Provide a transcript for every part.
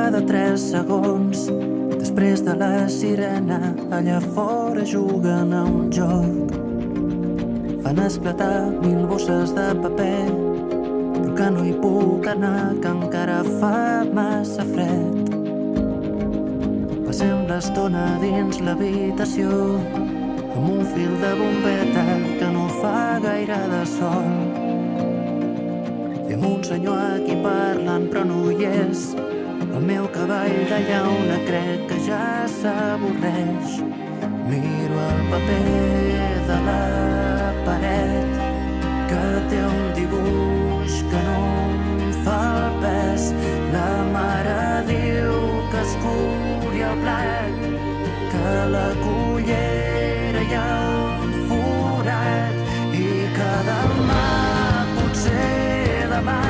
cada 3 segons. Després de la sirena, allà fora juguen a un joc. Fan esclatar 1000 bosses de paper, però que no hi puc anar, que encara fa massa fred. Passem l'estona dins l'habitació, amb un fil de bombeta que no fa gaire de sol. I amb un senyor aquí parlant però no hi és, el meu cavall de llauna crec que ja s'avorreix. Miro el paper de la paret, que té un dibuix que no em fa el pes. La mare diu que es curi el plat, que a la cullera hi ha un forat i que demà, potser demà,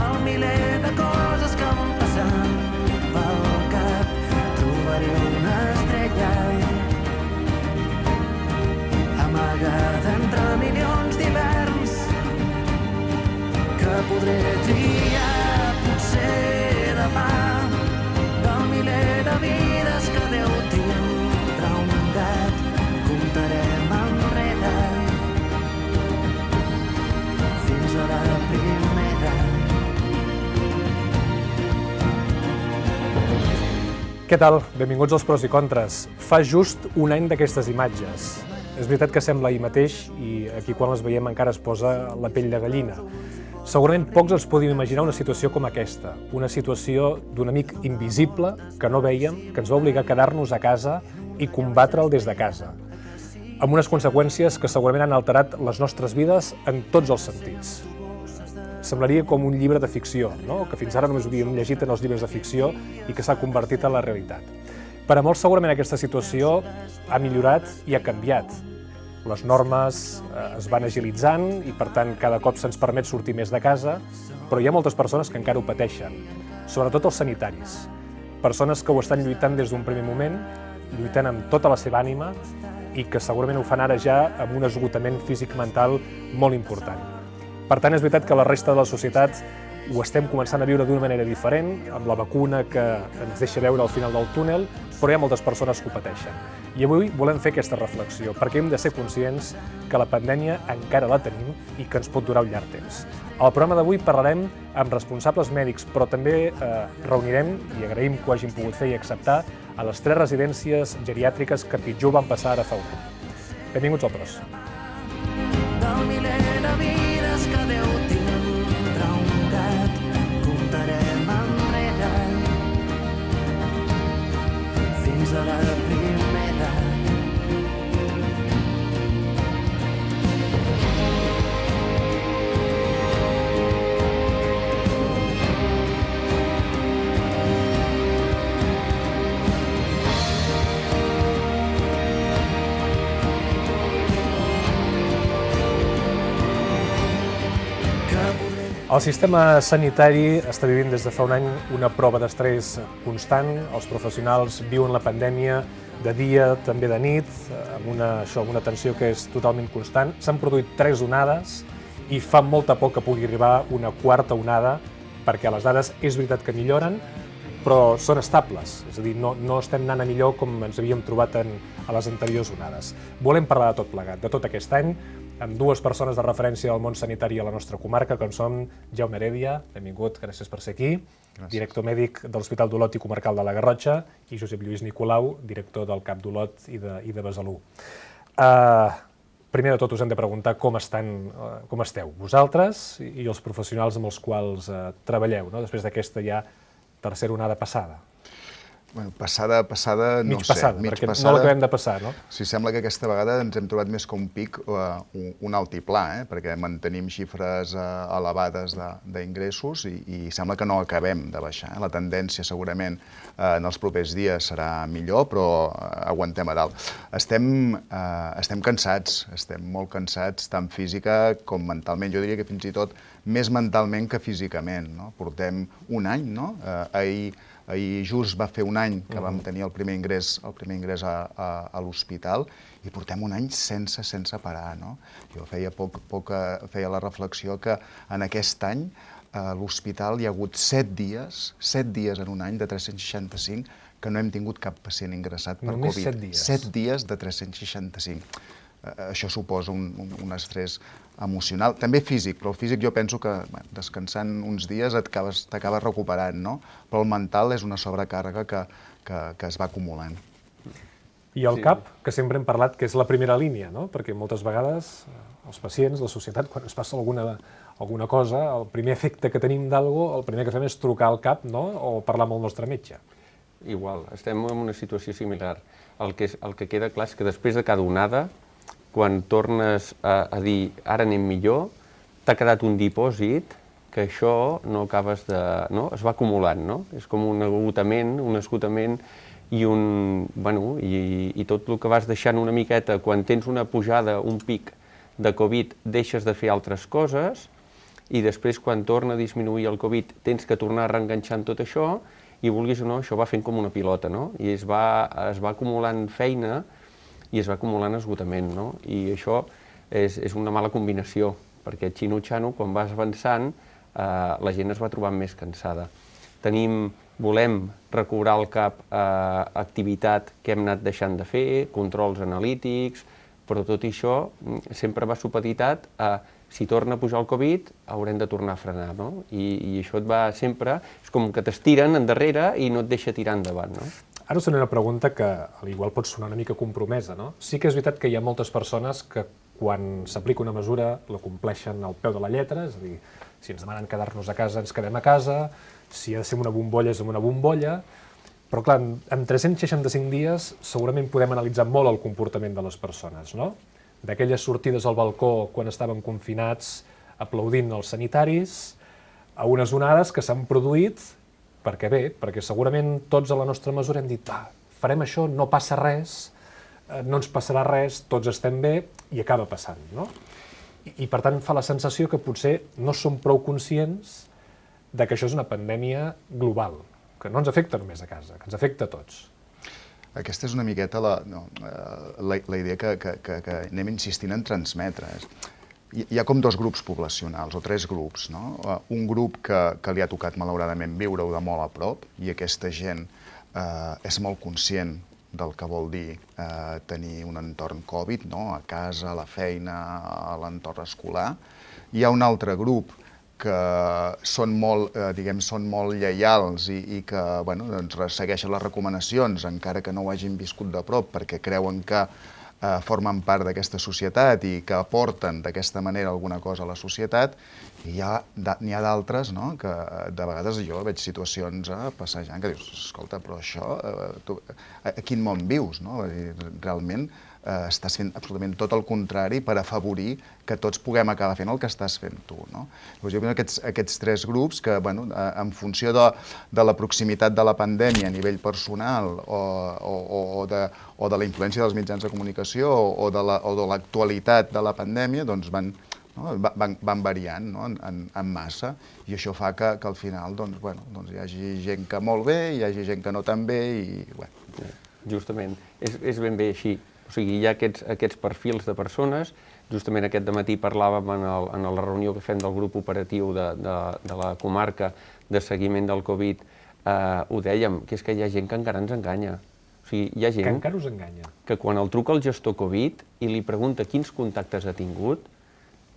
el miler de coses que em passen pel cap, trobaré una estrella amagada entre milions d'hiverns que podré triar, potser demà, del miler de vides que Déu tindrà un gat, comptarem enrere fins a la primera. Què tal? Benvinguts als Pros i Contres. Fa just un any d'aquestes imatges. És veritat que sembla ahir mateix i aquí quan les veiem encara es posa la pell de gallina. Segurament pocs ens podíem imaginar una situació com aquesta, una situació d'un amic invisible que no vèiem, que ens va obligar a quedar-nos a casa i combatre'l des de casa, amb unes conseqüències que segurament han alterat les nostres vides en tots els sentits. Semblaria com un llibre de ficció, no? Que fins ara només havíem llegit en els llibres de ficció i que s'ha convertit en la realitat. Per a molts segurament aquesta situació ha millorat i ha canviat. Les normes es van agilitzant i per tant cada cop se'ns permet sortir més de casa, però hi ha moltes persones que encara ho pateixen, sobretot els sanitaris. Persones que ho estan lluitant des d'un primer moment, lluitant amb tota la seva ànima i que segurament ho fan ara ja amb un esgotament físic-mental molt important. Per tant, és veritat que la resta de la societat ho estem començant a viure d'una manera diferent, amb la vacuna que ens deixa veure al final del túnel, però hi ha moltes persones que ho pateixen. I avui volem fer aquesta reflexió, perquè hem de ser conscients que la pandèmia encara la tenim i que ens pot durar un llarg temps. Al programa d'avui parlarem amb responsables mèdics, però també reunirem, i agraïm que ho hagin pogut fer i acceptar, a les 3 residències geriàtriques que pitjor van passar ara fa un any. Benvinguts al Pros. Del miler de vides que Déu tindrà un gat, comptarem enrere fins a la primera. El sistema sanitari està vivint des de fa un any una prova d'estrès constant. Els professionals viuen la pandèmia de dia, també de nit, amb una tensió que és totalment constant. S'han produït 3 onades i fa molta por que pugui arribar una 4ª onada, perquè les dades és veritat que milloren, però són estables, és a dir, no estem anant a millor com ens havíem trobat a les anteriors onades. Volem parlar de tot plegat, de tot aquest any, amb 2 persones de referència del món sanitari a la nostra comarca, com són Jaume Heredia, benvingut, gràcies per ser aquí, director mèdic de l'Hospital d'Olot i Comarcal de la Garrotxa, i Josep Lluís Nicolau, director del CAP d'Olot i de Besalú. Primer de tot us hem de preguntar com esteu vosaltres i els professionals amb els quals treballeu, després d'aquesta ja 3ª onada passada. Bueno, passada, no sé. Mig passada, perquè no l'acabem de passar, no? Sí, sembla que aquesta vegada ens hem trobat més que un pic, un altiplà, perquè mantenim xifres elevades d'ingressos i sembla que no acabem de baixar. La tendència segurament en els propers dies serà millor, però aguantem a dalt. Estem cansats, estem molt cansats, tant física com mentalment. Jo diria que fins i tot més mentalment que físicament. Portem un any, no? Ahir just va fer un any que vam tenir el primer ingrés a l'hospital i portem un any sense parar. Jo feia la reflexió que en aquest any a l'hospital hi ha hagut 7 dies en un any de 365 que no hem tingut cap pacient ingressat per Només Covid. 7 dies? 7 dies de 365. Això suposa un estrès emocional, també físic, però el físic jo penso que descansant uns dies t'acabes recuperant, no? Però el mental és una sobrecàrrega que es va acumulant. I el CAP, que sempre hem parlat que és la primera línia, no? Perquè moltes vegades els pacients, la societat, quan ens passa alguna cosa, el primer efecte que tenim d'algo, el primer que fem és trucar al CAP, no? O parlar amb el nostre metge. Igual, estem en una situació similar. El que queda clar és que després de cada onada, quan tornes a dir ara anem millor, t'ha quedat un dipòsit que això no acabes de... no? Es va acumulant, no? És com un esgotament i tot el que vas deixant una miqueta, quan tens una pujada, un pic de Covid, deixes de fer altres coses i després quan torna a disminuir el Covid tens que tornar a reenganxar tot això i vulguis o no, això va fent com una pilota, no? I es va acumulant feina i es va acumulant esgotament, no? I això és una mala combinació, perquè xino-xano, quan vas avançant, la gent es va trobant més cansada. Volem recobrar al CAP activitat que hem anat deixant de fer, controls analítics, però tot això sempre va supeditat a si torna a pujar el Covid, haurem de tornar a frenar, no? I això et va sempre... És com que t'estiren endarrere i no et deixa tirar endavant, no? Ara us faré una pregunta que igual pot sonar una mica compromesa, no? Sí que és veritat que hi ha moltes persones que quan s'aplica una mesura la compleixen al peu de la lletra, és a dir, si ens demanen quedar-nos a casa, ens quedem a casa, si ha de ser una bombolla, és una bombolla, però clar, en 365 dies segurament podem analitzar molt el comportament de les persones, no? D'aquelles sortides al balcó quan estaven confinats aplaudint els sanitaris, a unes onades que s'han produït perquè segurament tots a la nostra mesura hem dit farem això, no passa res, no ens passarà res, tots estem bé, i acaba passant, no? I per tant fa la sensació que potser no som prou conscients de que això és una pandèmia global, que no ens afecta només a casa, que ens afecta a tots. Aquesta és una miqueta la idea que anem insistint en transmetre. Hi ha com 2 grups poblacionals, o 3 grups, no? Un grup que li ha tocat, malauradament, viure-ho de molt a prop, i aquesta gent és molt conscient del que vol dir tenir un entorn Covid, no? A casa, a la feina, a l'entorn escolar. Hi ha un altre grup que són molt lleials i que segueixen les recomanacions, encara que no ho hagin viscut de prop, perquè creuen que formen part d'aquesta societat i que aporten d'aquesta manera alguna cosa a la societat, i n'hi ha d'altres, no?, que de vegades jo veig situacions passejant que dius, escolta, però això, a quin món vius, no? Realment estàs fent absolutament tot el contrari per afavorir que tots puguem acabar fent el que estàs fent tu, no? Llavors jo veig aquests 3 grups que, en funció de la proximitat de la pandèmia a nivell personal o de la influència dels mitjans de comunicació o de l'actualitat de la pandèmia, doncs van variant en massa, i això fa que al final hi hagi gent que molt bé, hi hagi gent que no tan bé, i... Justament, és ben bé així. O sigui, hi ha aquests perfils de persones. Justament aquest dematí parlàvem en la reunió que fem del grup operatiu de la comarca de seguiment del Covid, ho dèiem, que és que hi ha gent que encara ens enganya. O sigui, hi ha gent que encara us enganya. Que quan el truca el gestor Covid i li pregunta quins contactes ha tingut,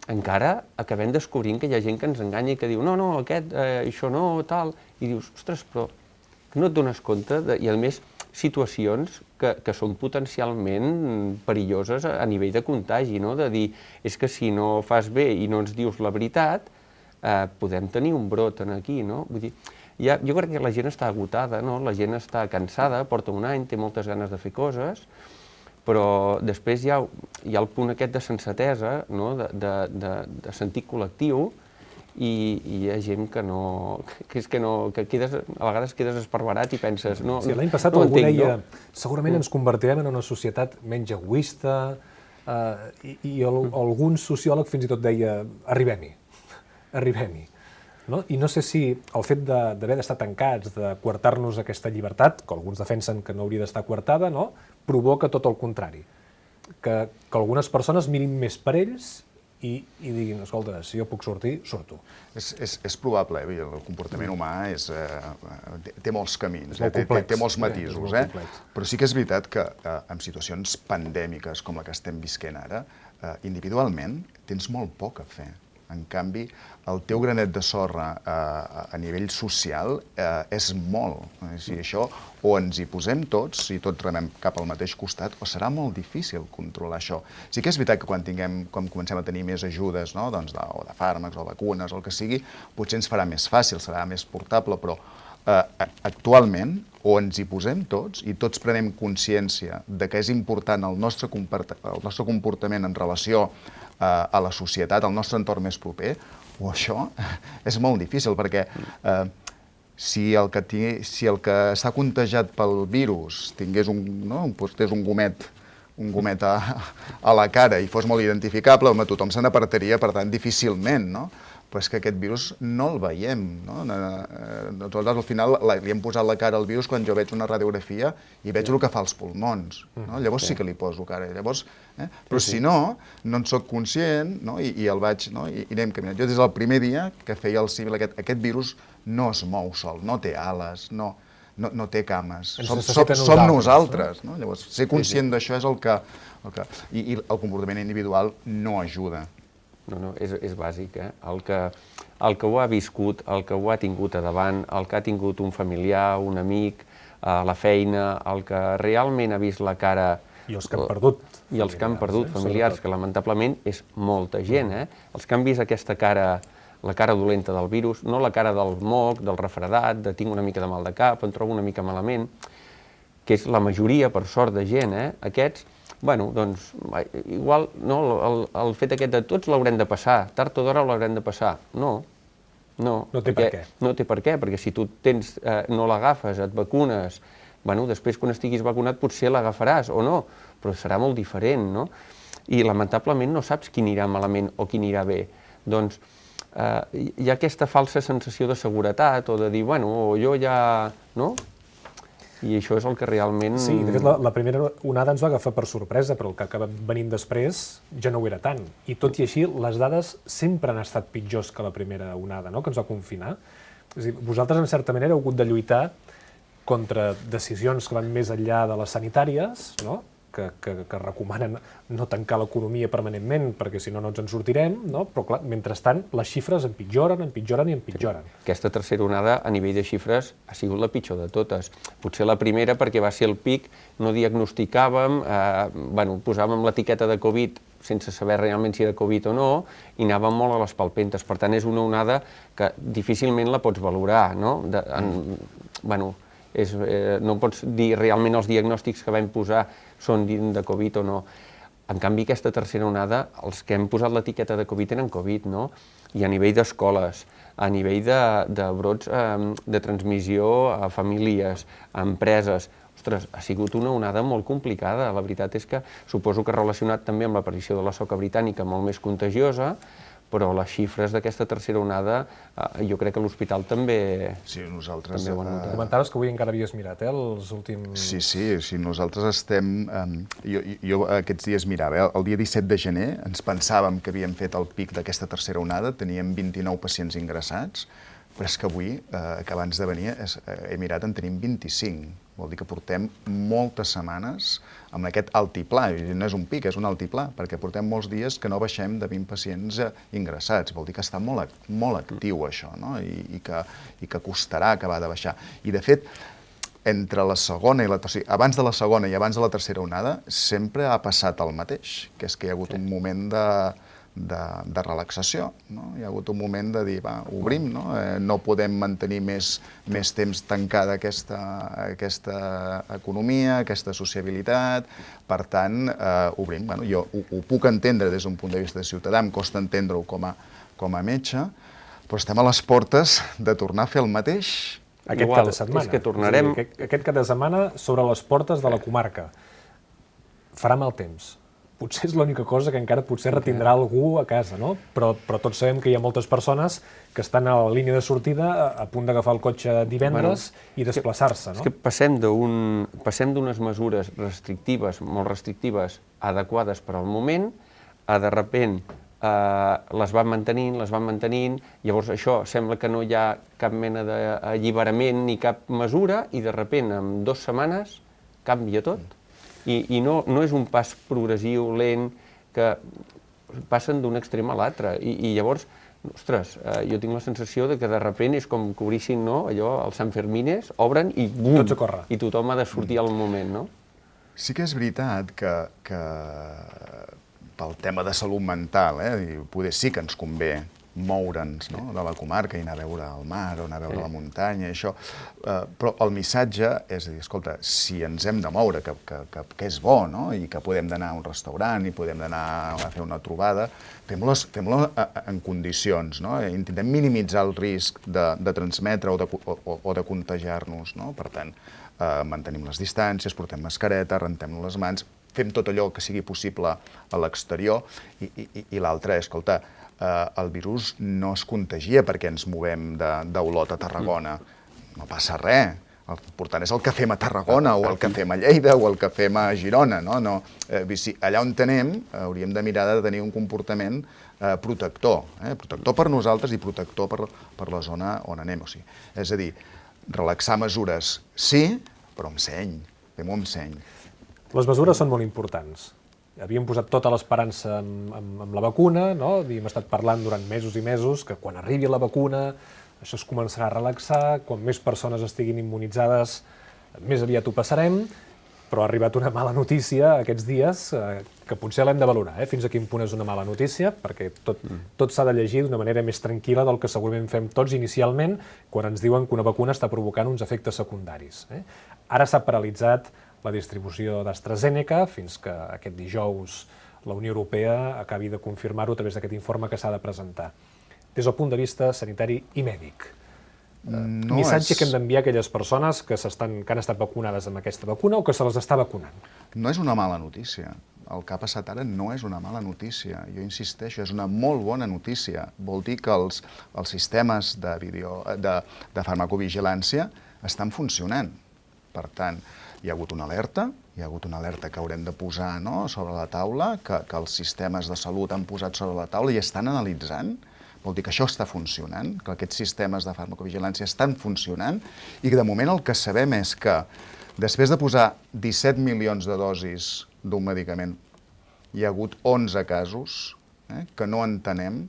encara acabem descobrint que hi ha gent que ens enganya i que diu no, aquest, això no, tal, i dius, ostres, però no et dones compte, i a més situacions que són potencialment perilloses a nivell de contagi, no? De dir, és que si no fas bé i no ens dius la veritat, podem tenir un brot aquí, no? Vull dir, jo crec que la gent està agotada, no? La gent està cansada, porta un any, té moltes ganes de fer coses, però després hi ha el punt aquest de sensatesa, no? De sentit col·lectiu, i hi ha gent que a vegades quedes esparverat i penses... L'any passat algú deia, segurament ens convertirem en una societat menys egoista, i algun sociòleg fins i tot deia, arribem-hi. I no sé si el fet d'haver d'estar tancats, de coartar-nos aquesta llibertat, que alguns defensen que no hauria d'estar coartada, provoca tot el contrari, que algunes persones mirin més per ells i diguin, escolta, si jo puc sortir, surto. És probable, el comportament humà té molts camins, té molts matisos, però sí que és veritat que en situacions pandèmiques com la que estem visquent ara, individualment tens molt poc a fer. En canvi, el teu granet de sorra a nivell social és molt. Si això o ens hi posem tots, si tots remem cap al mateix costat, o serà molt difícil controlar això. Sí que és veritat que quan comencem a tenir més ajudes, o de fàrmacs o vacunes o el que sigui, potser ens farà més fàcil, serà més portable, però actualment o ens hi posem tots i tots prenem consciència de que és important el nostre comportament en relació a la societat, al nostre entorn més proper, o això és molt difícil, perquè si el que està contagiat pel virus portés un gomet a la cara i fos molt identificable, home, tothom se n'apartaria, per tant, difícilment, no? Però és que aquest virus no el veiem, no? Nosaltres al final li hem posat la cara al virus quan jo veig una radiografia i veig el que fa als pulmons, no? Llavors sí que li poso cara, però si no en soc conscient i el vaig, i anem caminant. Jo des del primer dia que feia el símil, aquest virus no es mou sol, no té ales, no té cames, som nosaltres. Llavors, ser conscient d'això és el que... I el comportament individual no ajuda. No, és bàsic. El que ho ha viscut, el que ho ha tingut a davant, el que ha tingut un familiar, un amic, a la feina, el que realment ha vist la cara... I els que han perdut. I els que han perdut familiars, que lamentablement és molta gent. Els que han vist aquesta cara, la cara dolenta del virus, no la cara del moc, del refredat, de tinc una mica de mal de cap, em trobo una mica malament, que és la majoria, per sort, de gent. Aquests, doncs, igual el fet aquest de tots l'haurem de passar, tard o d'hora l'haurem de passar. No. No té per què. No té per què, perquè si tu no l'agafes, et vacunes, després quan estiguis vacunat potser l'agafaràs o no, però serà molt diferent, no? I lamentablement no saps qui anirà malament o qui anirà bé. Doncs hi ha aquesta falsa sensació de seguretat o de dir, jo ja... no? I això és el que realment... Sí, de fet, la primera onada ens va agafar per sorpresa, però el que acaba venint després ja no ho era tant. I tot i així, les dades sempre han estat pitjors que la primera onada, no?, que ens va confinar. És a dir, vosaltres, en certa manera, heu hagut de lluitar contra decisions que van més enllà de les sanitàries, no?, que recomanen no tancar l'economia permanentment, perquè si no ens en sortirem, no? Però clar, mentrestant, les xifres empitjoren i empitjoren. Aquesta tercera onada, a nivell de xifres, ha sigut la pitjor de totes. Potser la primera perquè va ser el pic, no diagnosticàvem, posàvem l'etiqueta de Covid sense saber realment si era Covid o no, i anàvem molt a les palpentes. Per tant, és una onada que difícilment la pots valorar, no? No pots dir realment els diagnòstics que vam posar són de Covid o no. En canvi, aquesta tercera onada, els que hem posat l'etiqueta de Covid tenen Covid, no? I a nivell d'escoles, a nivell de brots de transmissió a famílies, a empreses, ostres, ha sigut una onada molt complicada. La veritat és que suposo que relacionat també amb l'aparició de la soca britànica, molt més contagiosa, però les xifres d'aquesta tercera onada, jo crec que l'hospital també... Sí, nosaltres... ho han notat. Comentaves que avui encara havies mirat, els últims... Sí, nosaltres estem... Jo aquests dies mirava, el dia 17 de gener ens pensàvem que havíem fet el pic d'aquesta tercera onada, teníem 29 pacients ingressats, però és que avui, que abans de venir, he mirat, en tenim 25. Vol dir que portem moltes setmanes amb aquest altiplà. No és un pic, és un altiplà, perquè portem molts dies que no baixem de 20 pacients ingressats. Vol dir que està molt actiu això, no? I que costarà acabar de baixar. I, de fet, entre la segona i la tercera, abans de la segona i abans de la tercera onada, sempre ha passat el mateix, que és que hi ha hagut un moment de relaxació, no? Hi ha hagut un moment de dir, va, obrim, no? No podem mantenir més temps tancada aquesta economia, aquesta sociabilitat, per tant, obrim. Jo ho puc entendre des d'un punt de vista de ciutadà, em costa entendre-ho com a metge, però estem a les portes de tornar a fer el mateix. Aquest cap de setmana. És que tornarem... Aquest cap de setmana sobre les portes de la comarca. Farà mal temps. Potser és l'única cosa que encara potser retindrà algú a casa, no? Però tots sabem que hi ha moltes persones que estan a la línia de sortida a punt d'agafar el cotxe divendres i desplaçar-se, no? És que passem d'unes mesures restrictives, molt restrictives, adequades per al moment, a de repent les van mantenint, llavors això sembla que no hi ha cap mena d'alliberament ni cap mesura i de sobte en 2 setmanes canvia tot. I no és un pas progressiu, lent, que passen d'un extrem a l'altre. I llavors, ostres, jo tinc la sensació que de sobte és com que obrissin allò, els Sanfermines, obren i bum! Tots a córrer. I tothom ha de sortir al moment, no? Sí que és veritat que pel tema de salut mental, poder sí que ens convé moure'ns de la comarca i anar a veure el mar o anar a veure la muntanya, això. Però el missatge és a dir, escolta, si ens hem de moure, que és bo, i que podem d'anar a un restaurant i podem d'anar a fer una trobada, fem-lo en condicions, intentem minimitzar el risc de transmetre o de contagiar-nos. Per tant, mantenim les distàncies, portem mascareta, rentem-nos les mans, fem tot allò que sigui possible a l'exterior i l'altre és, escolta, el virus no es contagia perquè ens movem d'Olot a Tarragona. No passa res. El important és el que fem a Tarragona o el que fem a Lleida o el que fem a Girona. Allà on anem hauríem de mirar de tenir un comportament protector. Protector per nosaltres i protector per la zona on anem. És a dir, relaxar mesures sí, però amb seny. Fem-ho amb seny. Les mesures són molt importants. Havíem posat tota l'esperança amb la vacuna, havíem estat parlant durant mesos i mesos que quan arribi la vacuna això es començarà a relaxar, quan més persones estiguin immunitzades més aviat ho passarem, però ha arribat una mala notícia aquests dies que potser l'hem de valorar, fins a quin punt és una mala notícia, perquè tot s'ha de llegir d'una manera més tranquil·la del que segurament fem tots inicialment quan ens diuen que una vacuna està provocant uns efectes secundaris. Ara s'ha paralitzat la distribució d'AstraZeneca fins que aquest dijous la Unió Europea acabi de confirmar-ho a través d'aquest informe que s'ha de presentar. Des del punt de vista sanitari i mèdic, missatge que hem d'enviar a aquelles persones que han estat vacunades amb aquesta vacuna o que se les està vacunant. No és una mala notícia. El que ha passat ara no és una mala notícia. Jo insisteixo, és una molt bona notícia. Vol dir que els sistemes de farmacovigilància estan funcionant. Per tant, hi ha hagut una alerta que haurem de posar sobre la taula, que els sistemes de salut han posat sobre la taula i estan analitzant. Vol dir que això està funcionant, que aquests sistemes de farmacovigilància estan funcionant i que de moment el que sabem és que després de posar 17 milions de dosis d'un medicament hi ha hagut 11 casos que no entenem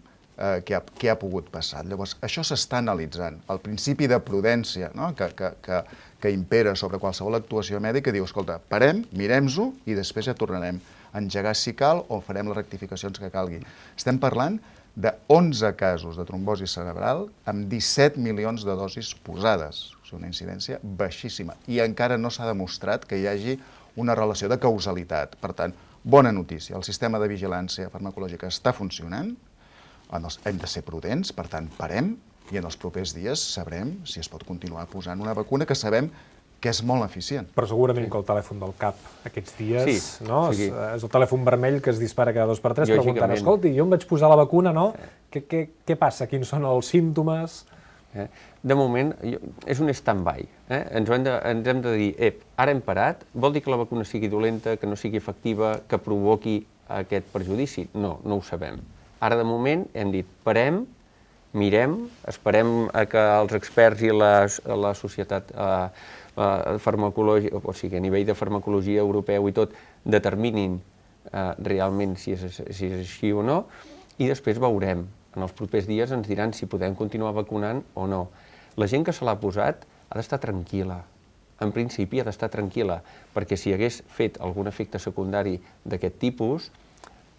què ha pogut passar. Llavors, això s'està analitzant. El principi de prudència que impera sobre qualsevol actuació mèdica diu, escolta, parem, mirem-ho i després ja tornarem a engegar si cal o farem les rectificacions que calgui. Estem parlant de 11 casos de trombosi cerebral amb 17 milions de dosis posades. És una incidència baixíssima i encara no s'ha demostrat que hi hagi una relació de causalitat. Per tant, bona notícia, el sistema de vigilància farmacològica està funcionant, hem de ser prudents, per tant, parem i en els propers dies sabrem si es pot continuar posant una vacuna que sabem que és molt eficient. Però segurament que el telèfon del CAP aquests dies és el telèfon vermell que es dispara cada 2 per 3 preguntant, escolti, jo em vaig posar la vacuna, què passa? Quins són els símptomes? De moment, és un stand-by. Ens hem de dir, ara hem parat, vol dir que la vacuna sigui dolenta, que no sigui efectiva, que provoqui aquest perjudici? No, no ho sabem. Ara, de moment, hem dit, parem, mirem, esperem que els experts i la societat farmacològica, o sigui, a nivell de farmacologia europeu i tot, determinin realment si és així o no, i després veurem. En els propers dies ens diran si podem continuar vacunant o no. La gent que se l'ha posat ha d'estar tranquil·la. En principi ha d'estar tranquil·la, perquè si hagués fet algun efecte secundari d'aquest tipus,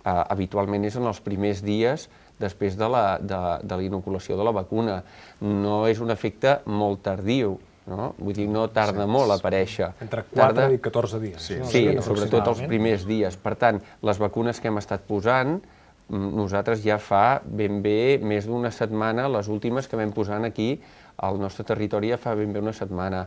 habitualment és en els primers dies després de la inoculació de la vacuna. No és un efecte molt tardiu, vull dir, no tarda molt a aparèixer. Entre 4 i 14 dies. Sí, sobretot els primers dies. Per tant, les vacunes que hem estat posant, nosaltres ja fa ben bé més d'una setmana, les últimes que vam posant aquí al nostre territori ja fa ben bé una setmana.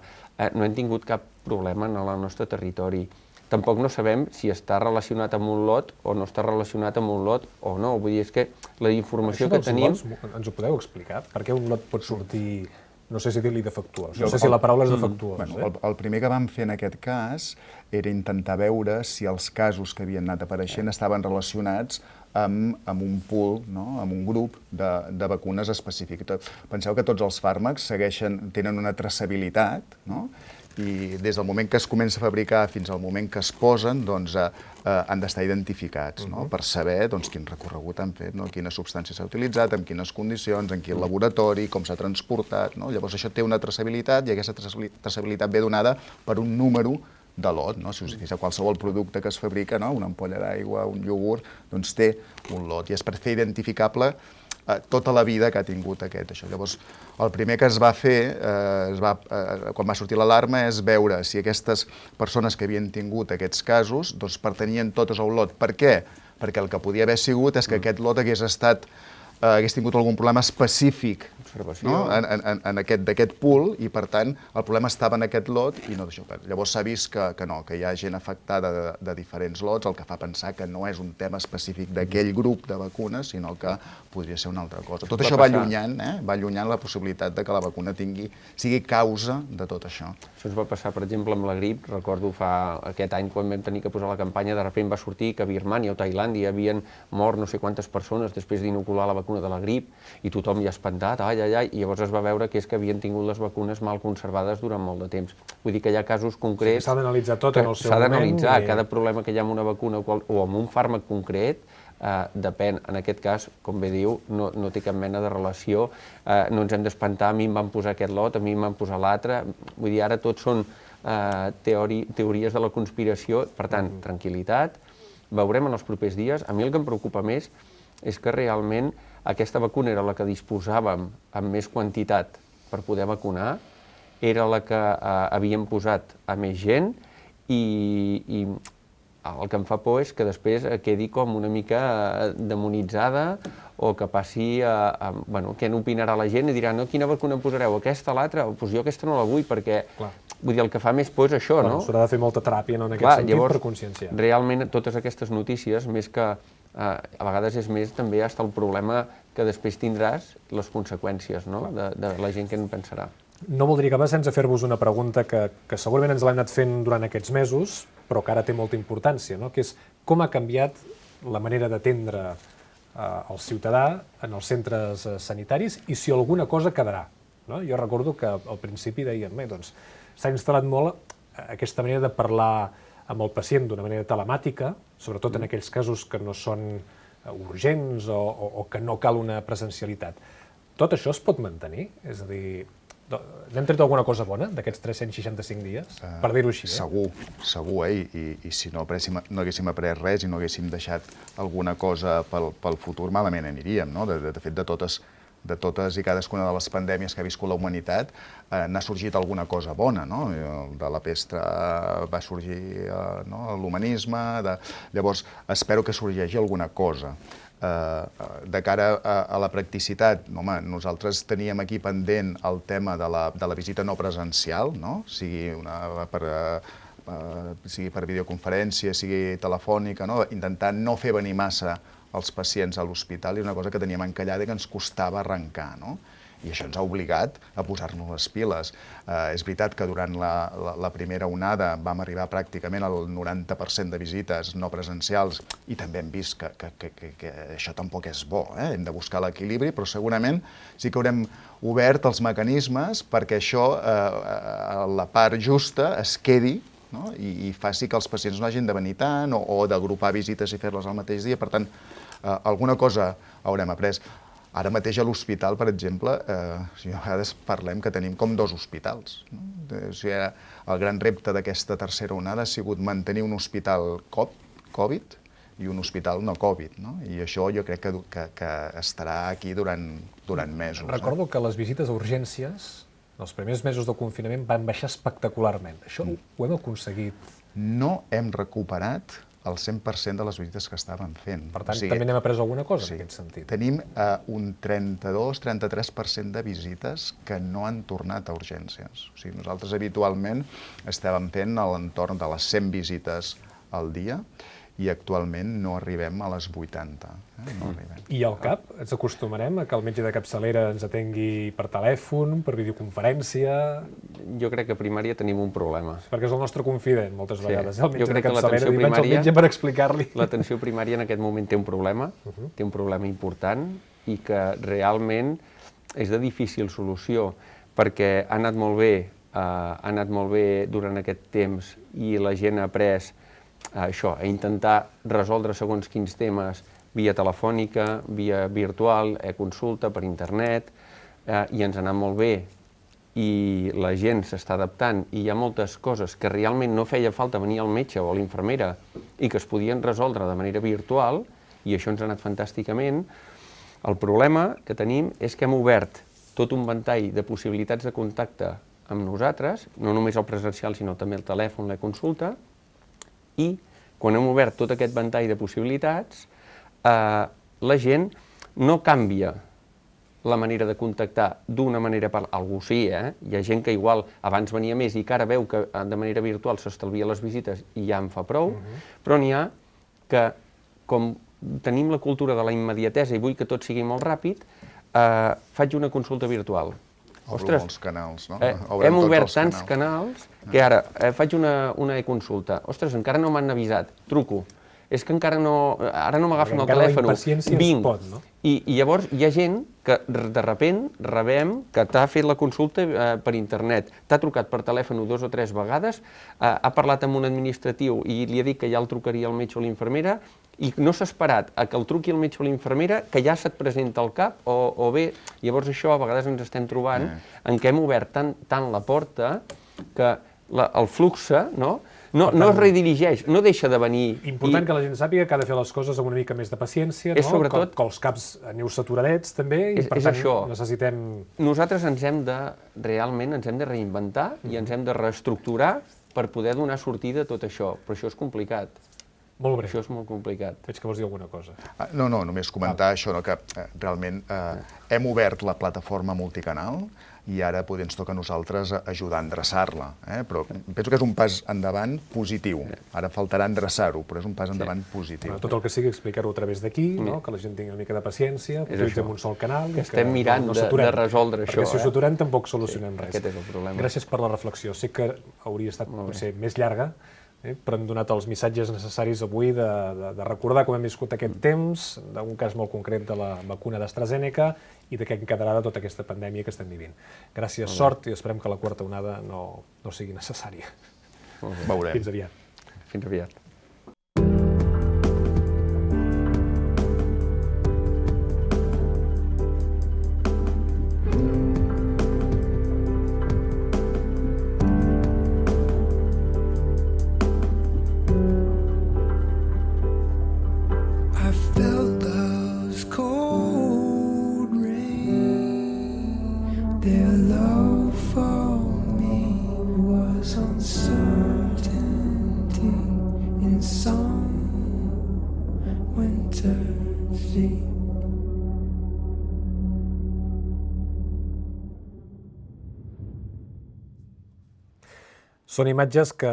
No hem tingut cap problema en el nostre territori. Tampoc no sabem si està relacionat amb un lot o no està relacionat amb un lot o no. Vull dir, és que la informació que tenim... Ens ho podeu explicar? Per què un lot pot sortir, no sé si dir-li defectuós, no sé si la paraula és defectuós. El primer que vam fer en aquest cas era intentar veure si els casos que havien anat apareixent estaven relacionats amb un pool, amb un grup de vacunes específic. Penseu que tots els fàrmacs tenen una traçabilitat, i des del moment que es comença a fabricar fins al moment que es posen, doncs han d'estar identificats per saber quin recorregut han fet, quina substància s'ha utilitzat, en quines condicions, en quin laboratori, com s'ha transportat. Llavors això té una traçabilitat i aquesta traçabilitat ve donada per un número de lot. Si us fixeu, qualsevol producte que es fabrica, una ampolla d'aigua, un iogurt, doncs té un lot i és per fer identificable tota la vida que ha tingut això. Llavors, el primer que es va fer, quan va sortir l'alarma, és veure si aquestes persones que havien tingut aquests casos pertanyien totes a un lot. Per què? Perquè el que podia haver sigut és que aquest lot hagués tingut algun problema específic d'aquest pool i, per tant, el problema estava en aquest lot i no d'això. Llavors s'ha vist que no, que hi ha gent afectada de diferents lots, el que fa pensar que no és un tema específic d'aquell grup de vacunes, sinó que podria ser una altra cosa. Tot això va allunyant la possibilitat de que la vacuna sigui causa de tot això. Això ens va passar, per exemple, amb la grip. Recordo aquest any, quan vam tenir que posar la campanya, de sobte va sortir que a Birmània o Tailàndia havien mort no sé quantes persones després d'inocular la vacuna de la grip i tothom ja espantat, i llavors es va veure que és que havien tingut les vacunes mal conservades durant molt de temps. Vull dir que hi ha casos concrets... S'ha d'analitzar tot en el seu moment. S'ha d'analitzar cada problema que hi ha amb una vacuna o amb un fàrmac concret, depèn. En aquest cas, com bé diu, no té cap mena de relació, no ens hem d'espantar, a mi em van posar aquest lot, a mi em van posar l'altre, vull dir, ara tot són teories de la conspiració, per tant, tranquil·litat, veurem en els propers dies. A mi el que em preocupa més és que realment aquesta vacuna era la que disposàvem amb més quantitat per poder vacunar, era la que havíem posat a més gent i el que em fa por és que després quedi com una mica demonitzada o que passi a... què n'opinarà la gent i dirà, no, quina vacuna em posareu, aquesta, l'altra? Doncs jo aquesta no la vull perquè... Vull dir, el que fa més por és això, no? S'haurà de fer molta teràpia en aquest sentit per conscienciar. Realment, totes aquestes notícies, més que a vegades és més també hasta el problema que després tindràs les conseqüències de la gent que en pensarà. No voldria acabar sense fer-vos una pregunta que segurament ens l'hem anat fent durant aquests mesos, però que ara té molta importància, que és com ha canviat la manera d'atendre el ciutadà en els centres sanitaris i si alguna cosa quedarà. Jo recordo que al principi dèiem, s'ha instal·lat molt aquesta manera de parlar amb el pacient d'una manera telemàtica, sobretot en aquells casos que no són urgents o que no cal una presencialitat. Tot això es pot mantenir? És a dir, n'hem tret alguna cosa bona d'aquests 365 dies, per dir-ho així? Segur, i si no haguéssim après res i no haguéssim deixat alguna cosa pel futur, malament aniríem. De fet, de totes i cadascuna de les pandèmies que ha viscut la humanitat, n'ha sorgit alguna cosa bona. De la pesta va sorgir l'humanisme, llavors espero que sorgeixi alguna cosa. De cara a la practicitat, nosaltres teníem aquí pendent el tema de la visita no presencial, sigui per videoconferència, sigui telefònica, intentar no fer venir massa els pacients a l'hospital i una cosa que teníem encallada i que ens costava arrencar. I això ens ha obligat a posar-nos les piles. És veritat que durant la primera onada vam arribar pràcticament al 90% de visites no presencials i també hem vist que això tampoc és bo. Hem de buscar l'equilibri, però segurament sí que haurem obert els mecanismes perquè això, la part justa, es quedi i faci que els pacients no hagin de venir tant o d'agrupar visites i fer-les al mateix dia. Per tant, alguna cosa haurem après. Ara mateix a l'hospital, per exemple, a vegades parlem que tenim com dos hospitals. El gran repte d'aquesta tercera onada ha sigut mantenir un hospital Covid i un hospital no Covid. I això jo crec que estarà aquí durant mesos. Recordo que les visites a urgències, els primers mesos del confinament, van baixar espectacularment. Això ho hem aconseguit? No hem recuperat el 100% de les visites que estàvem fent. Per tant, també n'hem après alguna cosa en aquest sentit. Tenim un 32-33% de visites que no han tornat a urgències. Nosaltres habitualment estàvem fent a l'entorn de les 100 visites al dia i actualment no arribem a les 80. No arribem. I al CAP ens acostumarem a que el metge de capçalera ens atengui per telèfon, per videoconferència? Jo crec que a primària tenim un problema. Perquè és el nostre confident, moltes vegades. El Jo metge de crec que capçalera, l'atenció vaig al metge per explicar-li. L'atenció primària en aquest moment té un problema important i que realment és de difícil solució, perquè ha anat molt bé durant aquest temps i la gent ha après això, a intentar resoldre segons quins temes via telefònica, via virtual, consulta per internet, i ens ha anat molt bé i la gent s'està adaptant i hi ha moltes coses que realment no feia falta venir al metge o a l'infermera i que es podien resoldre de manera virtual i això ens ha anat fantàsticament. El problema que tenim és que hem obert tot un ventall de possibilitats de contacte amb nosaltres, no només el presencial sinó també el telèfon, la consulta, i quan hem obert tot aquest ventall de possibilitats, la gent no canvia la manera de contactar d'una manera per algú sí, hi ha gent que igual abans venia més i que ara veu que de manera virtual s'estalvia les visites i ja en fa prou, però n'hi ha que, com tenim la cultura de la immediatesa i vull que tot sigui molt ràpid, faig una consulta virtual. Obro molts canals, no? Hem obert tants canals que ara faig una e-consulta. Ostres, encara no m'han avisat, truco. És que encara no, ara no m'agafen el telèfon, vinc. I llavors hi ha gent que de repent rebem que t'ha fet la consulta per internet, t'ha trucat per telèfon 2 o 3 vegades, ha parlat amb un administratiu i li ha dit que ja el trucaria el metge o l'infermera i no s'ha esperat a que el truqui el metge o l'infermera, que ja se't presenta al CAP, o bé, llavors això a vegades ens estem trobant en què hem obert tant la porta que el flux no es redirigeix, no deixa de venir. Important que la gent sàpiga que ha de fer les coses amb una mica més de paciència, que els caps aneu saturadets també, i per tant necessitem... Nosaltres realment ens hem de reinventar i ens hem de reestructurar per poder donar sortida a tot això, però això és complicat. Molt bé. Això és molt complicat. Veig que vols dir alguna cosa. No, només comentar això, que realment hem obert la plataforma multicanal i ara potser ens toca a nosaltres ajudar a endreçar-la, però penso que és un pas endavant positiu. Ara faltarà endreçar-ho, però és un pas endavant positiu. Tot el que sigui explicar-ho a través d'aquí, que la gent tingui una mica de paciència, que utilitzem un sol canal... Que estem mirant de resoldre això. Perquè si ho saturem tampoc solucionem res. Aquest és el problema. Gràcies per la reflexió. Sé que hauria estat potser més llarga, però hem donat els missatges necessaris avui de recordar com hem viscut aquest temps, d'un cas molt concret de la vacuna d'AstraZeneca i de què en quedarà de tota aquesta pandèmia que estem vivint. Gràcies, sort, i esperem que la quarta onada no sigui necessària. Veurem. Fins aviat. Fins aviat. Són imatges que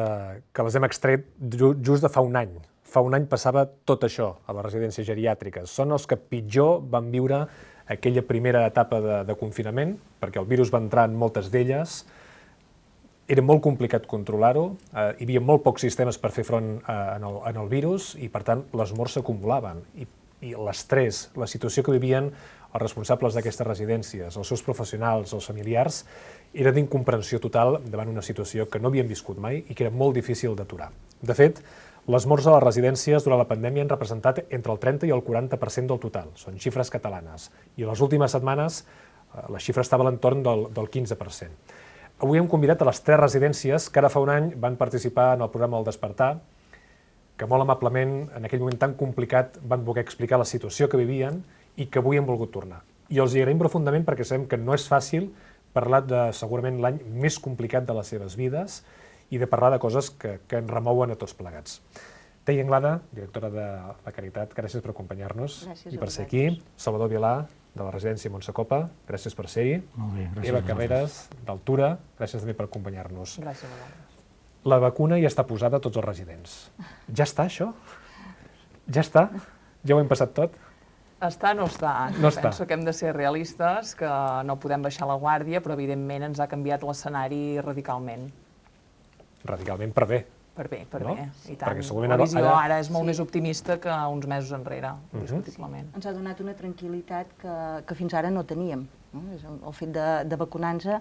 les hem extret just de fa un any. Fa un any passava tot això a les residències geriàtriques. Són els que pitjor van viure aquella primera etapa de confinament, perquè el virus va entrar en moltes d'elles, era molt complicat controlar-ho, hi havia molt pocs sistemes per fer front en el virus i, per tant, les morts s'acumulaven. I l'estrès, la situació que vivien els responsables d'aquestes residències, els seus professionals, els familiars, era d'incomprensió total davant una situació que no havien viscut mai i que era molt difícil d'aturar. De fet, les morts a les residències durant la pandèmia han representat entre el 30 i el 40% del total. Són xifres catalanes. I a les últimes setmanes la xifra estava a l'entorn del 15%. Avui hem convidat a les 3 residències que ara fa un any van participar en el programa El Despertar, que molt amablement, en aquell moment tan complicat, van voler explicar la situació que vivien i que avui han volgut tornar. I els hi agraïm profundament perquè sabem que no és fàcil parlar de segurament l'any més complicat de les seves vides i de parlar de coses que ens remouen a tots plegats. Teia Anglada, directora de la Caritat, gràcies per acompanyar-nos i per ser aquí. Salvador Vilà, de la residència Montsecopa, gràcies per ser-hi. Molt bé, gràcies. Eva Carreras, d'Altura, gràcies també per acompanyar-nos. Gràcies a vosaltres. La vacuna ja està posada a tots els residents. Ja està, això? Ja està? Ja ho hem passat tot? Està no està. No està. Penso que hem de ser realistes, que no podem baixar la guàrdia, però evidentment ens ha canviat l'escenari radicalment. Radicalment per bé. Per bé, No? i tant. Perquè segurament La visió ara- ara és molt més optimista que uns mesos enrere, indiscutiblement. Ens ha donat una tranquil·litat que fins ara no teníem. No? El fet de vacunar-nos,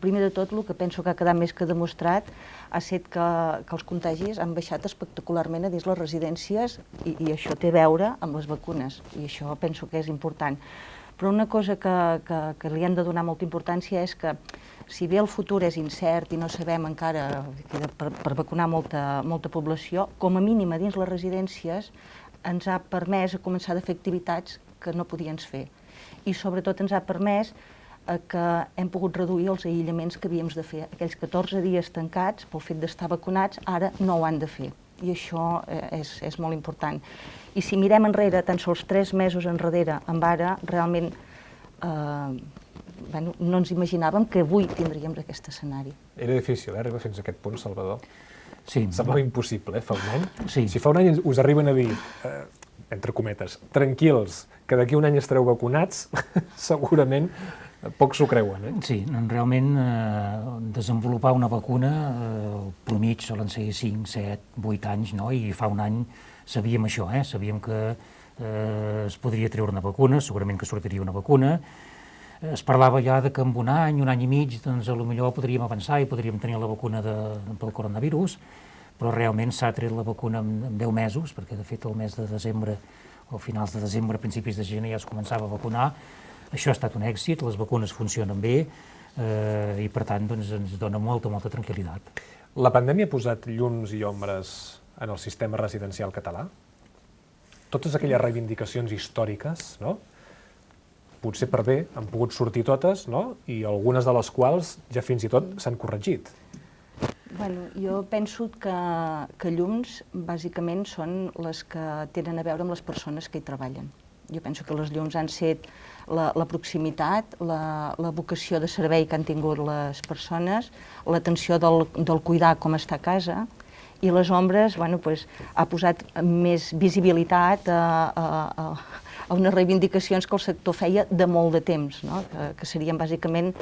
primer de tot, el que penso que ha quedat més que demostrat ha estat que els contagis han baixat espectacularment a dins les residències i això té a veure amb les vacunes, i això penso que és important. Però una cosa que li hem de donar molta importància és que, si bé el futur és incert i no sabem encara, queda per vacunar molta població, com a mínim a dins les residències ens ha permès començar a fer activitats que no podíem fer. I sobretot ens ha permès que hem pogut reduir els aïllaments que havíem de fer. Aquells 14 dies tancats, pel fet d'estar vacunats, ara no ho han de fer. I això és molt important. I si mirem enrere, tan sols 3 mesos enrere, amb ara, realment no ens imaginàvem que avui tindríem aquest escenari. Era difícil, arribar fins a aquest punt, Salvador. Sí. Semblava impossible, fa un any. Sí. Si fa un any us arriben a dir, entre cometes, tranquils, que d'aquí un any estareu vacunats, segurament pocs s'ho creuen, Sí, realment desenvolupar una vacuna, pel mig solen ser 5, 7, 8 anys, no? I fa un any sabíem això, sabíem que es podria treure una vacuna, segurament que sortiria una vacuna. Es parlava ja de que en un any i mig, doncs potser podríem avançar i podríem tenir la vacuna pel coronavirus, però realment s'ha tret la vacuna en 10 mesos, perquè de fet el mes de desembre, o finals de desembre, principis de gener ja es començava a vacunar. Això ha estat un èxit, les vacunes funcionen bé i per tant doncs, ens dona molta tranquil·litat. La pandèmia ha posat llums i ombres en el sistema residencial català? Totes aquelles reivindicacions històriques, no? Potser per bé han pogut sortir totes, no? I algunes de les quals ja fins i tot s'han corregit. Jo penso que llums bàsicament són les que tenen a veure amb les persones que hi treballen. Jo penso que les llums han set la proximitat, la vocació de servei que han tingut les persones, l'atenció del cuidar com està a casa, i les ombres ha posat més visibilitat a unes reivindicacions que el sector feia de molt de temps, que serien bàsicament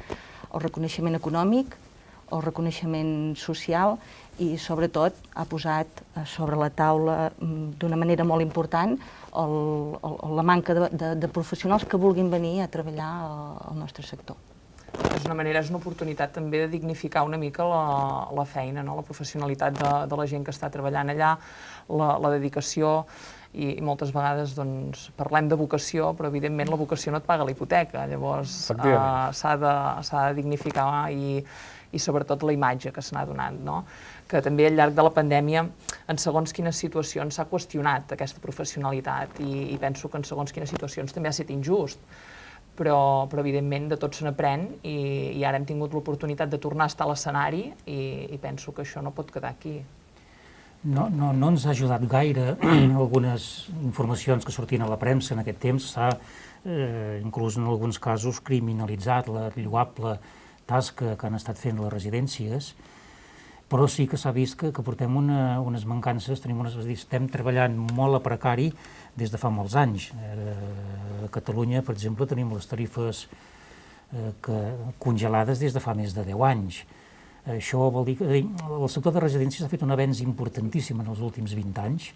el reconeixement econòmic, el reconeixement social i, sobretot, ha posat sobre la taula d'una manera molt important la manca de professionals que vulguin venir a treballar al nostre sector. És una oportunitat també de dignificar una mica la feina, la professionalitat de la gent que està treballant allà, la dedicació, i moltes vegades parlem de vocació, però evidentment la vocació no et paga la hipoteca, llavors s'ha de dignificar i sobretot la imatge que se n'ha donat, que també al llarg de la pandèmia en segons quines situacions s'ha qüestionat aquesta professionalitat i penso que en segons quines situacions també ha estat injust. Però evidentment de tot se n'aprèn i ara hem tingut l'oportunitat de tornar a estar a l'escenari i penso que això no pot quedar aquí. No ens ha ajudat gaire algunes informacions que sortien a la premsa en aquest temps. S'ha, inclús en alguns casos, criminalitzat la lloable tasca que han estat fent les residències, però sí que s'ha vist que portem unes mancances, estem treballant molt a precari des de fa molts anys. A Catalunya, per exemple, tenim les tarifes congelades des de fa més de 10 anys. Això vol dir que el sector de residències ha fet un avenç importantíssim en els últims 20 anys.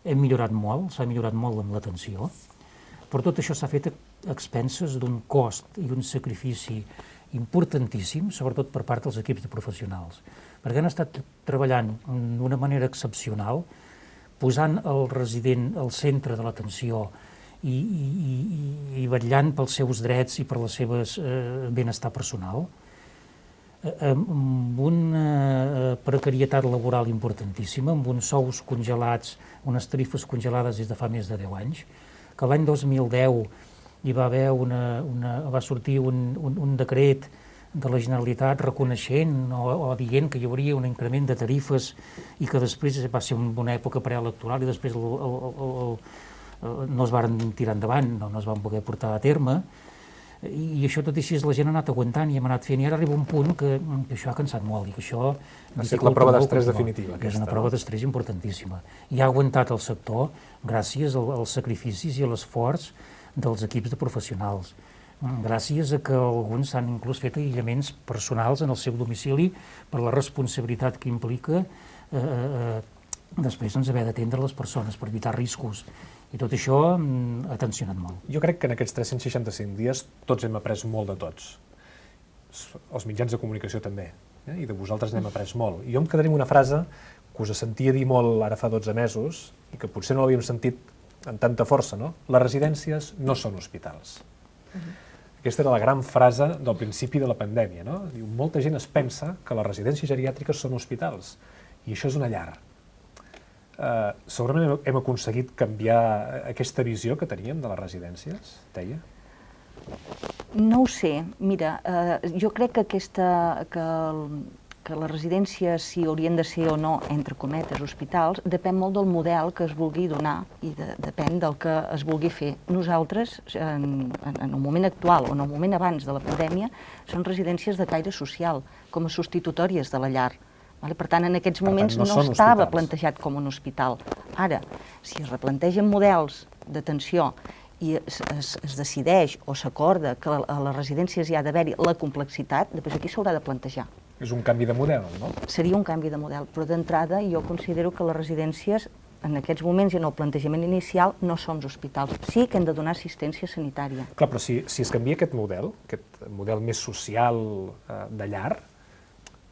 Hem millorat molt, s'ha millorat molt amb l'atenció, però tot això s'ha fet a expenses d'un cost i un sacrifici importantíssim, sobretot per part dels equips de professionals, perquè han estat treballant d'una manera excepcional, posant el resident al centre de l'atenció i vetllant pels seus drets i per el seu benestar personal, amb una precarietat laboral importantíssima, amb uns sous congelats, unes tarifes congelades des de fa més de 10 anys, que l'any 2010 hi va sortir un decret de la Generalitat reconeixent o dient que hi hauria un increment de tarifes i que després va ser una època preelectoral i després no es van tirar endavant, no es van poder portar a terme. I això tot i així la gent ha anat aguantant i hem anat fent, i ara arriba un punt que això ha cansat molt i que això Ha estat la prova d'estrès definitiva, és una prova d'estrès importantíssima. I ha aguantat el sector gràcies als sacrificis i a l'esforç dels equips de professionals. Gràcies a que alguns han inclús fet aïllaments personals en el seu domicili per la responsabilitat que implica després haver d'atendre les persones per evitar riscos. I tot això ha tensionat molt. Jo crec que en aquests 365 dies tots hem après molt de tots. Els mitjans de comunicació també, i de vosaltres n'hem après molt. I jo em quedaré amb una frase que us sentia dir molt ara fa 12 mesos i que potser no l'havíem sentit amb tanta força, no? Les residències no són hospitals. Aquesta era la gran frase del principi de la pandèmia, no? Diu, molta gent es pensa que les residències geriàtriques són hospitals i això és una llar. Segurament hem aconseguit canviar aquesta visió que teníem de les residències, deia? No ho sé. Mira, jo crec que les residències, si haurien de ser o no, entre cometes, hospitals, depèn molt del model que es vulgui donar i depèn del que es vulgui fer. Nosaltres, en el moment actual o en el moment abans de la pandèmia, són residències de caire social, com a substitutòries de la llar. Per tant, en aquests moments no estava plantejat com un hospital. Ara, si es replantegen models d'atenció i es decideix o s'acorda que a les residències hi ha d'haver-hi la complexitat, després aquí s'haurà de plantejar. És un canvi de model, no? Seria un canvi de model, però d'entrada jo considero que les residències en aquests moments i en el plantejament inicial no som hospitals. Sí que hem de donar assistència sanitària. Clar, però si es canvia aquest model més social de llar,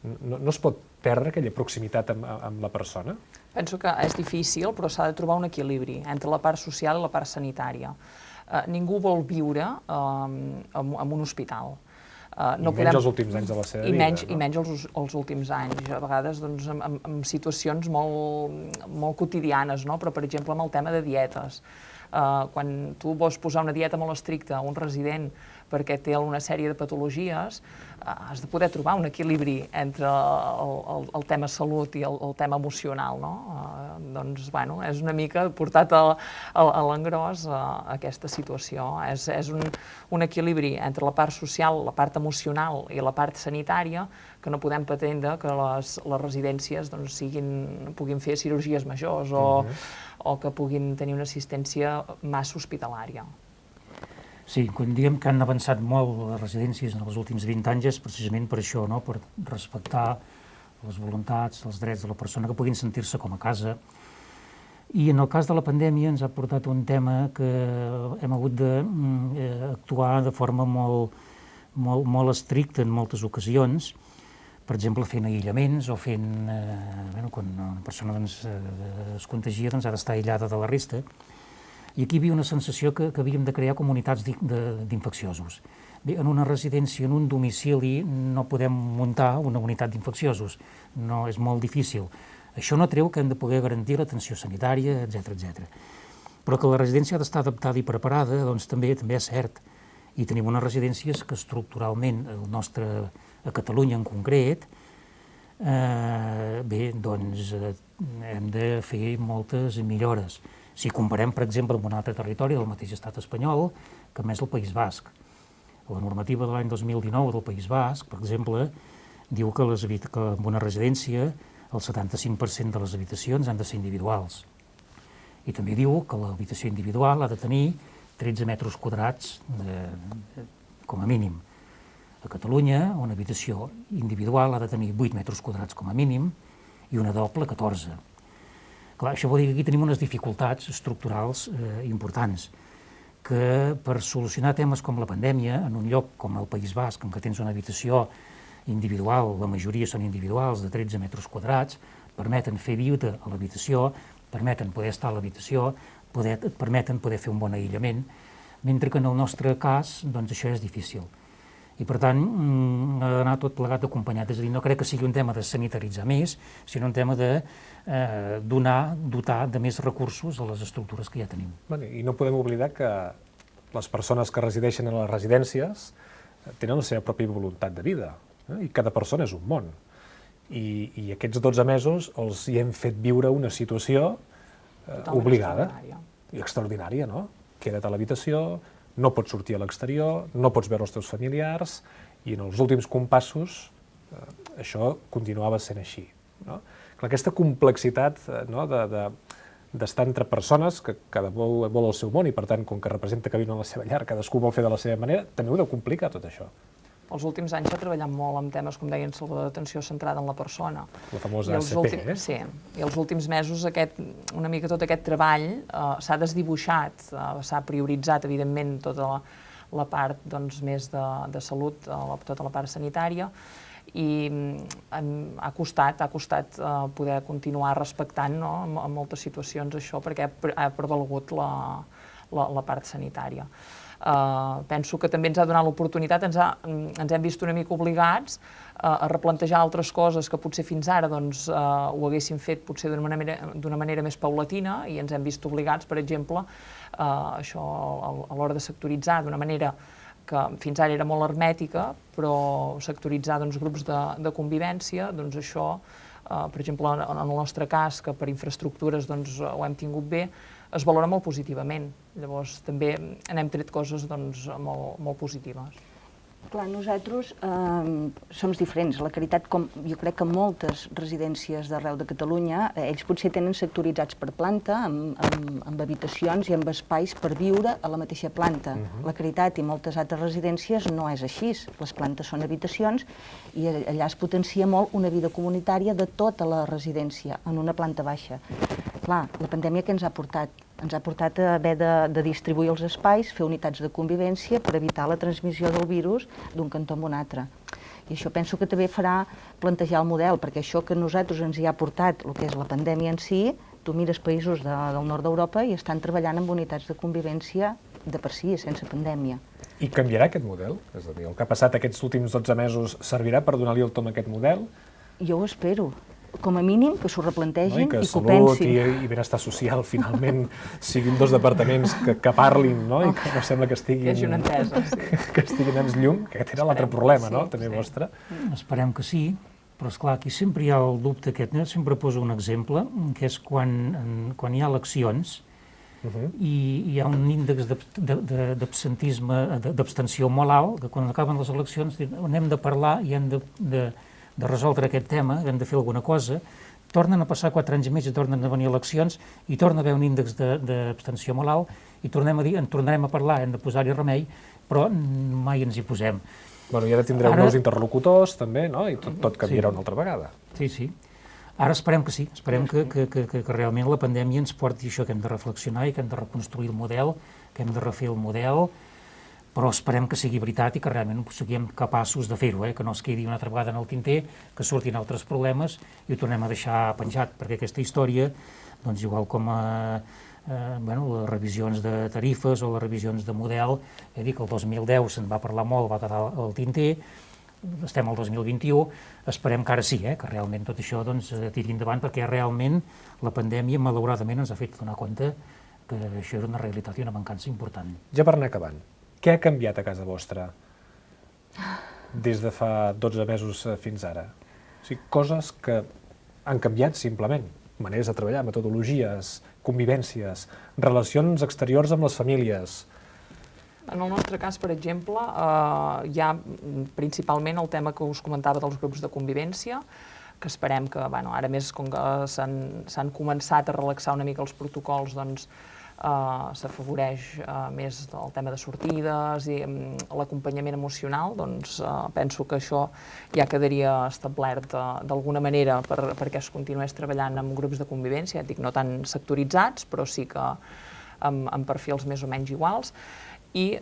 no es pot perdre aquella proximitat amb la persona? Penso que és difícil, però s'ha de trobar un equilibri entre la part social i la part sanitària. Ningú vol viure en un hospital. Menys els últims anys de la seva vida. I menys els últims anys, a vegades en situacions molt quotidianes, però per exemple amb el tema de dietes. Quan tu vols posar una dieta molt estricta a un resident perquè té una sèrie de patologies, has de poder trobar un equilibri entre el tema salut i el tema emocional. Doncs, bueno, és una mica portat a l'engròs aquesta situació. És un equilibri entre la part social, la part emocional i la part sanitària que no podem pretendre que les residències puguin fer cirurgies majors o que puguin tenir una assistència massa hospitalària. Sí, quan diem que han avançat molt les residències en els últims 20 anys és precisament per això, per respectar les voluntats, els drets de la persona, que puguin sentir-se com a casa. I en el cas de la pandèmia ens ha portat un tema que hem hagut d'actuar de forma molt estricta en moltes ocasions, per exemple, fent aïllaments o fent... Quan una persona es contagia, ha d'estar aïllada de la resta. I aquí hi havia una sensació que havíem de crear comunitats d'infecciosos. Bé, en una residència, en un domicili, no podem muntar una unitat d'infecciosos. No, és molt difícil. Això no treu que hem de poder garantir l'atenció sanitària, etc. Però que la residència ha d'estar adaptada i preparada, doncs també és cert. I tenim unes residències que estructuralment, a Catalunya en concret, hem de fer moltes millores. Si comparem, per exemple, amb un altre territori del mateix estat espanyol, que més el País Basc. La normativa de l'any 2019 del País Basc, per exemple, diu que en una residència el 75% de les habitacions han de ser individuals. I també diu que l'habitació individual ha de tenir 13 metres quadrats com a mínim. A Catalunya, una habitació individual ha de tenir 8 metres quadrats com a mínim i una doble 14. Clar, això vol dir que aquí tenim unes dificultats estructurals importants, que per solucionar temes com la pandèmia, en un lloc com el País Basc, en què tens una habitació individual, la majoria són individuals, de 13 metres quadrats, permeten fer viure a l'habitació, permeten poder estar a l'habitació, permeten poder fer un bon aïllament, mentre que en el nostre cas doncs això és difícil. I per tant ha d'anar tot plegat acompanyat. És a dir, no crec que sigui un tema de sanitaritzar més, sinó un tema de dotar de més recursos a les estructures que ja tenim. I no podem oblidar que les persones que resideixen en les residències tenen la seva pròpia voluntat de vida, i cada persona és un món. I aquests 12 mesos els hi hem fet viure una situació obligada i extraordinària, no? Queda't a l'habitació, no pots sortir a l'exterior, no pots veure els teus familiars, i en els últims compassos això continuava sent així. No? Aquesta complexitat d'estar entre persones, que cada vol el seu món i per tant, com que representa que viuen a la seva llar, cadascú vol fer de la seva manera, també ho deu complicar tot això. Els últims anys s'ha treballat molt amb temes, com deien, Salvador, d'atenció centrada en la persona. La famosa ACP, Sí, i els últims mesos una mica tot aquest treball s'ha desdibuixat, s'ha prioritzat, evidentment, tota la part més de salut, tota la part sanitària, i ha costat poder continuar respectant en moltes situacions això, perquè ha prevalgut la part sanitària. Penso que també ens ha donat l'oportunitat, ens hem vist una mica obligats a replantejar altres coses que potser fins ara ho haguéssim fet potser d'una manera més paulatina, i ens hem vist obligats, per exemple, això a l'hora de sectoritzar d'una manera que fins ara era molt hermètica, però sectoritzar grups de convivència, això, per exemple, en el nostre cas, que per infraestructures ho hem tingut bé, es valora molt positivament. Llavors, també n'hem tret coses molt positives. Clar, nosaltres som diferents. La Caritat, com jo crec que moltes residències d'arreu de Catalunya, ells potser tenen sectoritzats per planta, amb habitacions i amb espais per viure a la mateixa planta. La Caritat i moltes altres residències no és així. Les plantes són habitacions i allà es potencia molt una vida comunitària de tota la residència, en una planta baixa. Clar, la pandèmia què ens ha portat? Ens ha portat a haver de distribuir els espais, fer unitats de convivència per evitar la transmissió del virus d'un cantó a un altre. I això penso que també farà plantejar el model, perquè això que a nosaltres ens hi ha portat, el que és la pandèmia en si, tu mires països del nord d'Europa i estan treballant amb unitats de convivència de per si, sense pandèmia. I canviarà aquest model? És a dir, el que ha passat aquests últims 12 mesos servirà per donar-li el tom a aquest model? Jo ho espero. Com a mínim, que s'ho replantegin i que ho salut pensin. i benestar social, finalment, siguin dos departaments que parlin, no? I que no sembla que estiguin... Que hi hagi una entesa, sí. Que estiguin en llum, que aquest era l'altre problema, no? També vostre. Esperem que sí, però esclar, aquí sempre hi ha el dubte aquest. Jo sempre poso un exemple, que és quan hi ha eleccions i hi ha un índex d'absentisme, d'abstenció molt alt, que quan acaben les eleccions hem de parlar i hem de resoldre aquest tema, hem de fer alguna cosa, tornen a passar 4 anys més i tornen a venir eleccions i torna a haver un índex d'abstenció molt alt i en tornarem a parlar, hem de posar-hi remei, però mai ens hi posem. Bueno, i ara tindreu nous interlocutors, també, no? I tot canviarà una altra vegada. Sí. Ara esperem que sí, esperem que realment la pandèmia ens porti això, que hem de reflexionar i que hem de reconstruir el model, que hem de refer el model, però esperem que sigui veritat i que realment siguem capaços de fer-ho, que no es quedi una altra vegada en el tinter, que surtin altres problemes i ho tornem a deixar penjat, perquè aquesta història, doncs igual com les revisions de tarifes o les revisions de model, que el 2010 se'n va parlar molt, va quedar al tinter, estem al 2021, esperem que ara sí, que realment tot això tiri endavant, perquè realment la pandèmia, malauradament, ens ha fet donar compte que això era una realitat i una mancança important. Ja per anar acabant, què ha canviat a casa vostra des de fa 12 mesos fins ara? O sigui, coses que han canviat simplement. Maneres de treballar, metodologies, convivències, relacions exteriors amb les famílies. En el nostre cas, per exemple, hi ha principalment el tema que us comentava dels grups de convivència, que esperem que, ara més com que s'han començat a relaxar una mica els protocols, s'afavoreix més el tema de sortides i l'acompanyament emocional, penso que això ja quedaria establert d'alguna manera perquè es continués treballant amb grups de convivència, ja dic, no tan sectoritzats, però sí que amb perfils més o menys iguals, i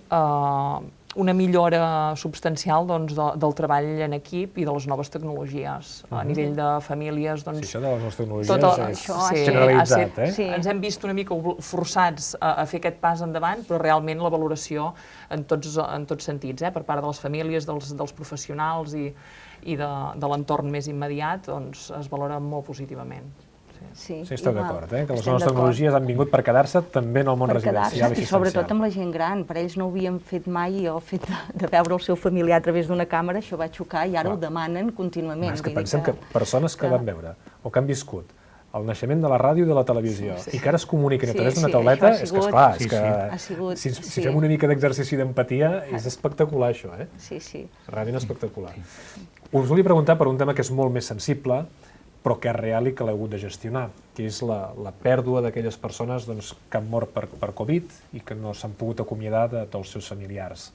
una millora substancial del treball en equip i de les noves tecnologies. A nivell de famílies... Sí, això de les noves tecnologies és generalitzat, Ens hem vist una mica forçats a fer aquest pas endavant, però realment la valoració en tots sentits, per part de les famílies, dels professionals i de l'entorn més immediat, es valora molt positivament. Sí, esteu d'acord, que les noves tecnologies han vingut per quedar-se també en el món residencial i i sobretot amb la gent gran. Per ells no ho havien fet mai, el fet de veure el seu familiar a través d'una càmera, això va xocar i ara ho demanen contínuament. És que pensem que persones que van veure o que han viscut el naixement de la ràdio i de la televisió, i que ara es comuniquen a través d'una Sí, tauleta, això ha és que, sigut- esclar, Sí, és que ha sigut, si sí. fem una mica d'exercici d'empatia, és espectacular, això, Sí, sí. realment espectacular. Us volia preguntar per un tema que és molt més sensible, però que és real i que l'heu hagut de gestionar, que és la pèrdua d'aquelles persones doncs, que han mort per Covid i que no s'han pogut acomiadar dels seus familiars.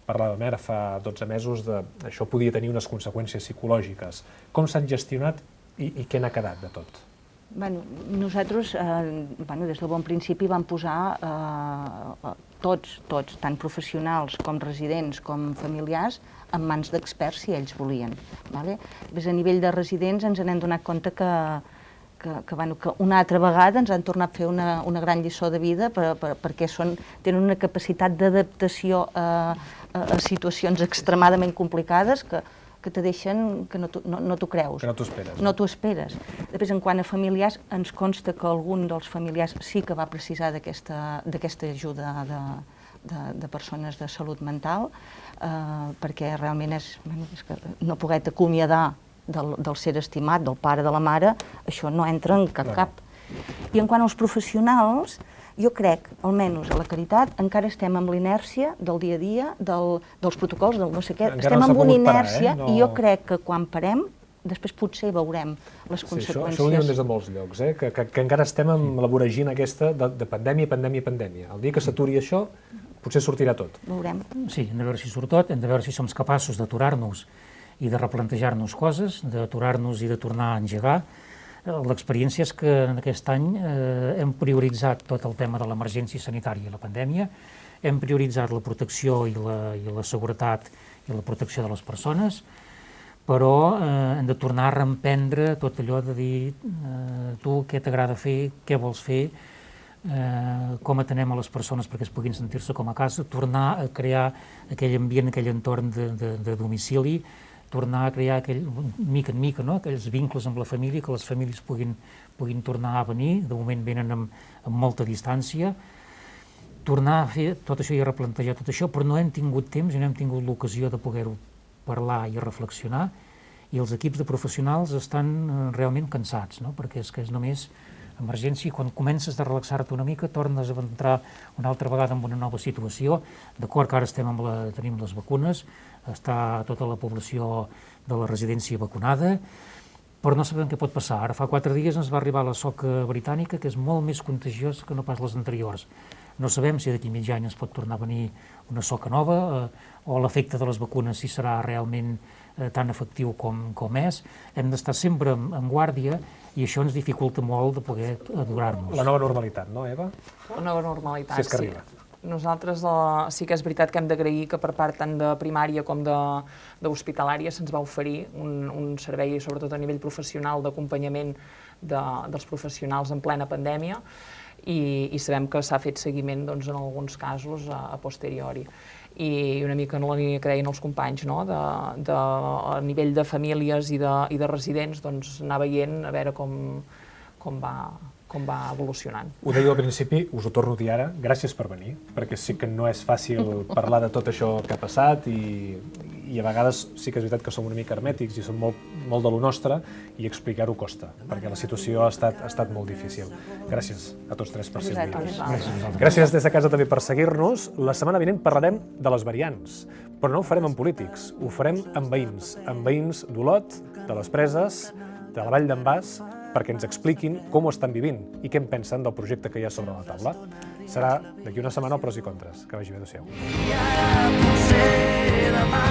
Parlàvem ara fa 12 mesos de això podia tenir unes conseqüències psicològiques. Com s'han gestionat i què n'ha quedat de tot? Bueno, nosaltres, des del bon principi vam posar tots, tant professionals com residents com familiars, en mans d'experts si ells volien. Vale? A nivell de residents ens n'hem donat compte que una altra vegada ens han tornat a fer una gran lliçó de vida perquè tenen una capacitat d'adaptació a situacions extremadament complicades que te deixen que no t'ho creus. Que no t'ho esperes. No t'ho esperes. Després, en quant a familiars, ens consta que algun dels familiars sí que va precisar d'aquesta ajuda de persones de salut mental, perquè realment és que no poder acomiadar del ser estimat, del pare, de la mare, això no entra en cap. I en quant als professionals, jo crec, almenys a la Caritat, encara estem amb l'inèrcia del dia a dia, dels protocols, del no sé què. Estem amb una inèrcia i jo crec que quan parem, després potser veurem les conseqüències. Això ho diuen des de molts llocs, que encara estem amb la voragina aquesta de pandèmia. El dia que s'aturi això, potser sortirà tot. Veurem. Sí, hem de veure si surt tot, hem de veure si som capaços d'aturar-nos i de replantejar-nos coses, d'aturar-nos i de tornar a engegar. L'experiència és que en aquest any hem prioritzat tot el tema de l'emergència sanitària i la pandèmia, hem prioritzat la protecció i la seguretat i la protecció de les persones, però hem de tornar a reemprendre tot allò de dir tu què t'agrada fer, què vols fer, com atenem a les persones perquè es puguin sentir-se com a casa, tornar a crear aquell ambient, aquell entorn de domicili, tornar a crear mica en mica, aquells vincles amb la família, que les famílies puguin tornar a venir, de moment venen amb molta distància, tornar a fer tot això i a replantejar tot això, però no hem tingut temps i no hem tingut l'ocasió de poder-ho parlar i reflexionar, i els equips de professionals estan realment cansats, perquè és que és només emergència, i quan comences a relaxar-te una mica tornes a entrar una altra vegada en una nova situació. D'acord que ara tenim les vacunes, està tota la població de la residència vacunada, però no sabem què pot passar. Ara fa 4 dies ens va arribar la soca britànica, que és molt més contagiosa que no pas les anteriors. No sabem si d'aquí mig any ens pot tornar a venir una soca nova o l'efecte de les vacunes si serà realment tan efectiu com és. Hem d'estar sempre en guàrdia i això ens dificulta molt de poder adorar-nos. La nova normalitat, no, Eva? La nova normalitat, Si és que arriba. Nosaltres sí que és veritat que hem d'agrair que per part tant de primària com d'hospitalària se'ns va oferir un servei, sobretot a nivell professional, d'acompanyament dels professionals en plena pandèmia, i sabem que s'ha fet seguiment en alguns casos a posteriori. I una mica en la línia que deien els companys, a nivell de famílies i de residents, anar veient a veure com va evolucionant. Ho deia al principi, us ho torno a dir ara, gràcies per venir, perquè sí que no és fàcil parlar de tot això que ha passat i a vegades sí que és veritat que som una mica hermètics i som molt de lo nostre i explicar-ho costa, perquè la situació ha estat molt difícil. Gràcies a tots tres per ser aquí. Gràcies des de casa també per seguir-nos. La setmana vinent parlarem de les variants, però no ho farem amb polítics, ho farem amb veïns d'Olot, de les Preses, de la Vall d'en Bas, perquè ens expliquin com ho estan vivint i què en pensen del projecte que hi ha sobre la taula. Serà d'aquí una setmana el pros i contres. Que vagi bé, adéu-siau. I ara potser demà